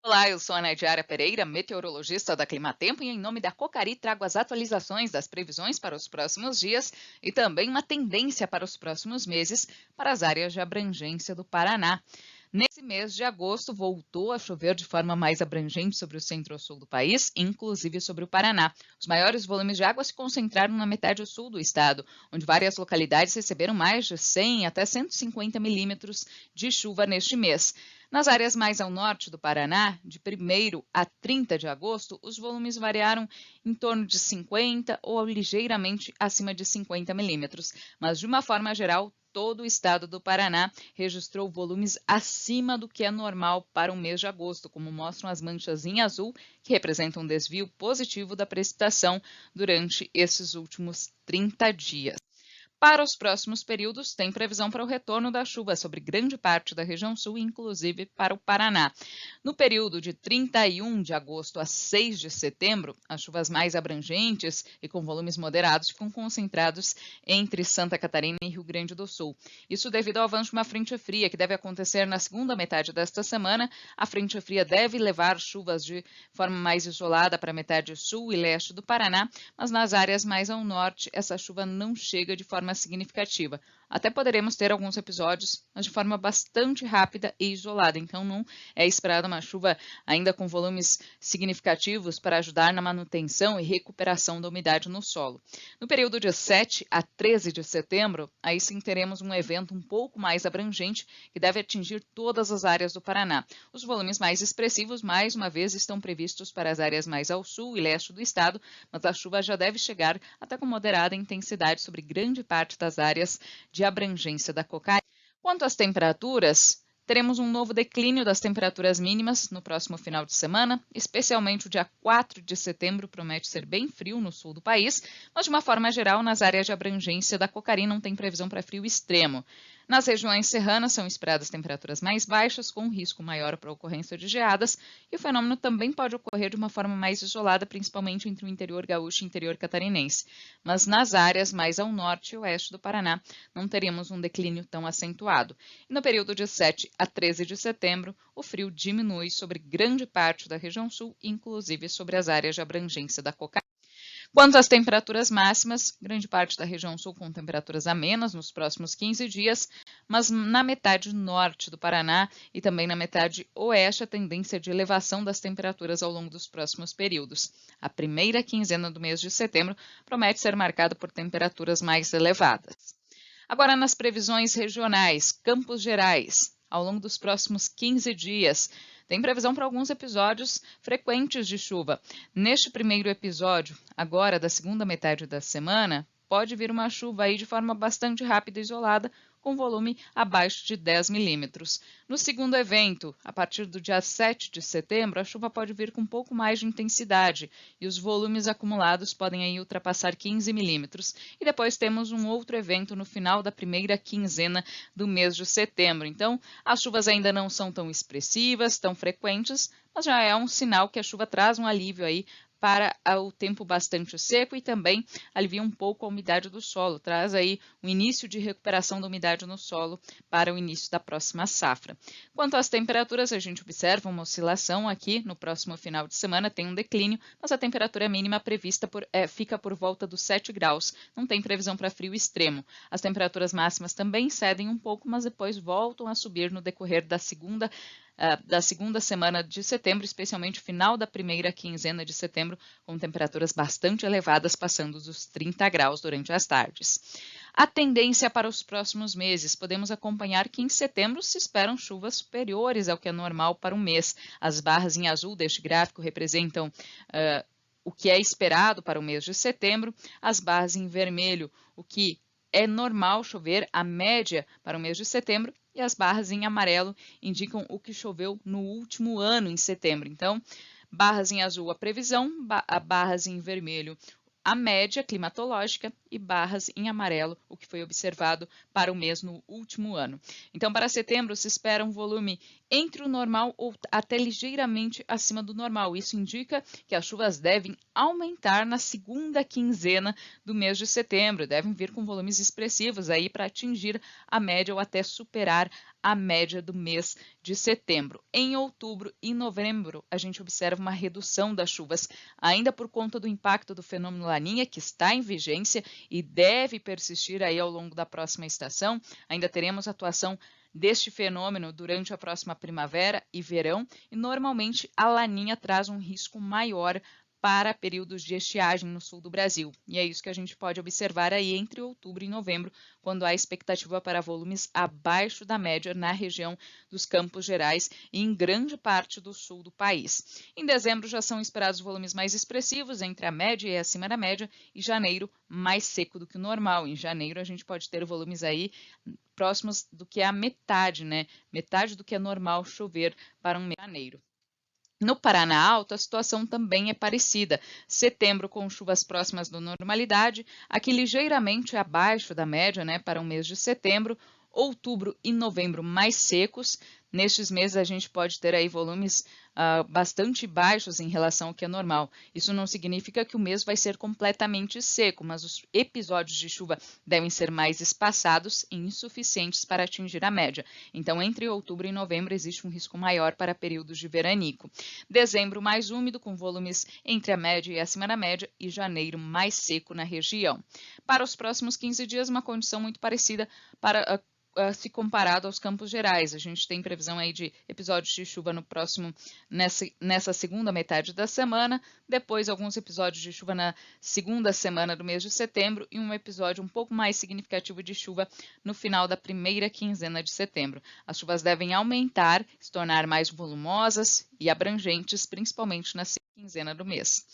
Olá, eu sou a Nadiara Pereira, meteorologista da Climatempo, e em nome da Cocari trago as atualizações das previsões para os próximos dias e também uma tendência para os próximos meses para as áreas de abrangência do Paraná. Nesse mês de agosto, voltou a chover de forma mais abrangente sobre o centro-sul do país, inclusive sobre o Paraná. Os maiores volumes de água se concentraram na metade sul do estado, onde várias localidades receberam mais de 100 até 150 milímetros de chuva neste mês. Nas áreas mais ao norte do Paraná, de 1º a 30 de agosto, os volumes variaram em torno de 50 ou ligeiramente acima de 50 milímetros, mas de uma forma geral, todo o estado do Paraná registrou volumes acima do que é normal para o mês de agosto, como mostram as manchas em azul, que representam um desvio positivo da precipitação durante esses últimos 30 dias. Para os próximos períodos, tem previsão para o retorno da chuva sobre grande parte da região sul, inclusive para o Paraná. No período de 31 de agosto a 6 de setembro, as chuvas mais abrangentes e com volumes moderados ficam concentrados entre Santa Catarina e Rio Grande do Sul. Isso devido ao avanço de uma frente fria que deve acontecer na segunda metade desta semana. A frente fria deve levar chuvas de forma mais isolada para a metade sul e leste do Paraná, mas nas áreas mais ao norte, essa chuva não chega de forma significativa. Até poderemos ter alguns episódios, mas de forma bastante rápida e isolada, então não é esperada uma chuva ainda com volumes significativos para ajudar na manutenção e recuperação da umidade no solo. No período de 7 a 13 de setembro, aí sim teremos um evento um pouco mais abrangente que deve atingir todas as áreas do Paraná. Os volumes mais expressivos, mais uma vez, estão previstos para as áreas mais ao sul e leste do estado, mas a chuva já deve chegar até com moderada intensidade sobre grande parte das áreas de abrangência da Cocari. Quanto às temperaturas, teremos um novo declínio das temperaturas mínimas no próximo final de semana, especialmente o dia 4 de setembro promete ser bem frio no sul do país, mas de uma forma geral, nas áreas de abrangência da Cocari não tem previsão para frio extremo. Nas regiões serranas são esperadas temperaturas mais baixas, com risco maior para a ocorrência de geadas, e o fenômeno também pode ocorrer de uma forma mais isolada, principalmente entre o interior gaúcho e o interior catarinense. Mas nas áreas mais ao norte e oeste do Paraná, não teremos um declínio tão acentuado. E no período de 7 a 13 de setembro, o frio diminui sobre grande parte da região sul, inclusive sobre as áreas de abrangência da Cocari. Quanto às temperaturas máximas, grande parte da região sul com temperaturas amenas nos próximos 15 dias, mas na metade norte do Paraná e também na metade oeste a tendência de elevação das temperaturas ao longo dos próximos períodos. A primeira quinzena do mês de setembro promete ser marcada por temperaturas mais elevadas. Agora, nas previsões regionais, Campos Gerais, ao longo dos próximos 15 dias, tem previsão para alguns episódios frequentes de chuva. Neste primeiro episódio, agora da segunda metade da semana, pode vir uma chuva aí de forma bastante rápida e isolada, com volume abaixo de 10 milímetros. No segundo evento, a partir do dia 7 de setembro, a chuva pode vir com um pouco mais de intensidade e os volumes acumulados podem aí ultrapassar 15 milímetros. E depois temos um outro evento no final da primeira quinzena do mês de setembro. Então, as chuvas ainda não são tão expressivas, tão frequentes, mas já é um sinal que a chuva traz um alívio aí para o tempo bastante seco e também alivia um pouco a umidade do solo, traz aí um início de recuperação da umidade no solo para o início da próxima safra. Quanto às temperaturas, a gente observa uma oscilação aqui no próximo final de semana, tem um declínio, mas a temperatura mínima prevista fica por volta dos 7 graus, não tem previsão para frio extremo. As temperaturas máximas também cedem um pouco, mas depois voltam a subir no decorrer da segunda semana de setembro, especialmente o final da primeira quinzena de setembro, com temperaturas bastante elevadas, passando dos 30 graus durante as tardes. A tendência para os próximos meses, podemos acompanhar que em setembro se esperam chuvas superiores ao que é normal para o mês. As barras em azul deste gráfico representam o que é esperado para o mês de setembro, as barras em vermelho, o que é normal chover, a média para o mês de setembro, e as barras em amarelo indicam o que choveu no último ano em setembro. Então, barras em azul a previsão, barras em vermelho a média climatológica e barras em amarelo, o que foi observado para o mês no último ano. Então, para setembro, se espera um volume entre o normal ou até ligeiramente acima do normal. Isso indica que as chuvas devem aumentar na segunda quinzena do mês de setembro, devem vir com volumes expressivos aí para atingir a média ou até superar a média do mês de setembro. Em outubro e novembro, a gente observa uma redução das chuvas, ainda por conta do impacto do fenômeno Laninha, que está em vigência e deve persistir aí ao longo da próxima estação. Ainda teremos atuação deste fenômeno durante a próxima primavera e verão, e normalmente a Laninha traz um risco maior para períodos de estiagem no sul do Brasil. E é isso que a gente pode observar aí entre outubro e novembro, quando há expectativa para volumes abaixo da média na região dos Campos Gerais e em grande parte do sul do país. Em dezembro já são esperados volumes mais expressivos, entre a média e acima da média, e janeiro mais seco do que o normal. Em janeiro a gente pode ter volumes aí próximos do que a metade, né? Metade do que é normal chover para um mês de janeiro. No Paraná Alto, a situação também é parecida. Setembro com chuvas próximas da normalidade, aqui ligeiramente abaixo da média, né, para o mês de setembro. Outubro e novembro mais secos. Nestes meses a gente pode ter aí volumes bastante baixos em relação ao que é normal. Isso não significa que o mês vai ser completamente seco, mas os episódios de chuva devem ser mais espaçados e insuficientes para atingir a média. Então, entre outubro e novembro existe um risco maior para períodos de veranico. Dezembro mais úmido, com volumes entre a média e acima da média, e janeiro mais seco na região. Para os próximos 15 dias, uma condição muito parecida para se comparado aos Campos Gerais. A gente tem previsão aí de episódios de chuva no próximo, nessa segunda metade da semana, depois alguns episódios de chuva na segunda semana do mês de setembro e um episódio um pouco mais significativo de chuva no final da primeira quinzena de setembro. As chuvas devem aumentar, se tornar mais volumosas e abrangentes, principalmente na segunda quinzena do mês.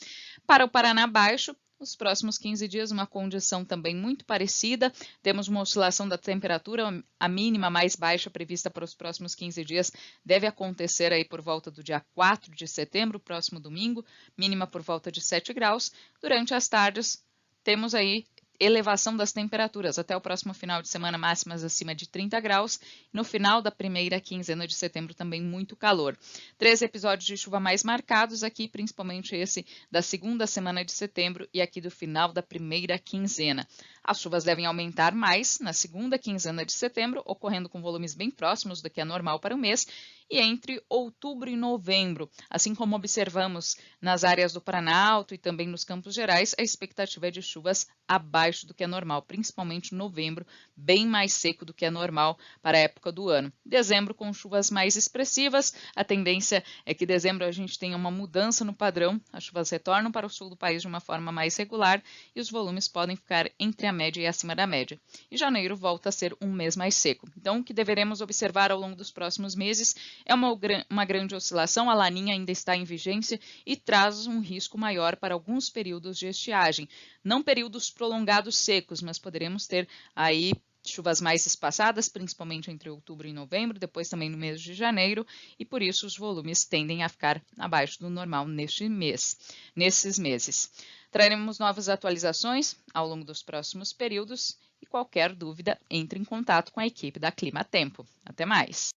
Para o Paraná Baixo, os próximos 15 dias, uma condição também muito parecida. Temos uma oscilação da temperatura, a mínima mais baixa prevista para os próximos 15 dias deve acontecer aí por volta do dia 4 de setembro, próximo domingo, mínima por volta de 7 graus. Durante as tardes, temos aí elevação das temperaturas até o próximo final de semana, máximas acima de 30 graus. No final da primeira quinzena de setembro, também muito calor. 3 episódios de chuva mais marcados aqui, principalmente esse da segunda semana de setembro e aqui do final da primeira quinzena. As chuvas devem aumentar mais na segunda quinzena de setembro, ocorrendo com volumes bem próximos do que é normal para o mês, e entre outubro e novembro, assim como observamos nas áreas do Paraná Alto e também nos Campos Gerais, a expectativa é de chuvas abaixo do que é normal, principalmente novembro, bem mais seco do que é normal para a época do ano. Dezembro com chuvas mais expressivas, a tendência é que dezembro a gente tenha uma mudança no padrão, as chuvas retornam para o sul do país de uma forma mais regular e os volumes podem ficar entre a média e acima da média. E janeiro volta a ser um mês mais seco. Então, o que deveremos observar ao longo dos próximos meses é uma grande oscilação, a Laninha ainda está em vigência e traz um risco maior para alguns períodos de estiagem. Não períodos prolongados secos, mas poderemos ter aí chuvas mais espaçadas, principalmente entre outubro e novembro, depois também no mês de janeiro, e por isso os volumes tendem a ficar abaixo do normal nesses meses. Traremos novas atualizações ao longo dos próximos períodos e qualquer dúvida, entre em contato com a equipe da Climatempo. Até mais!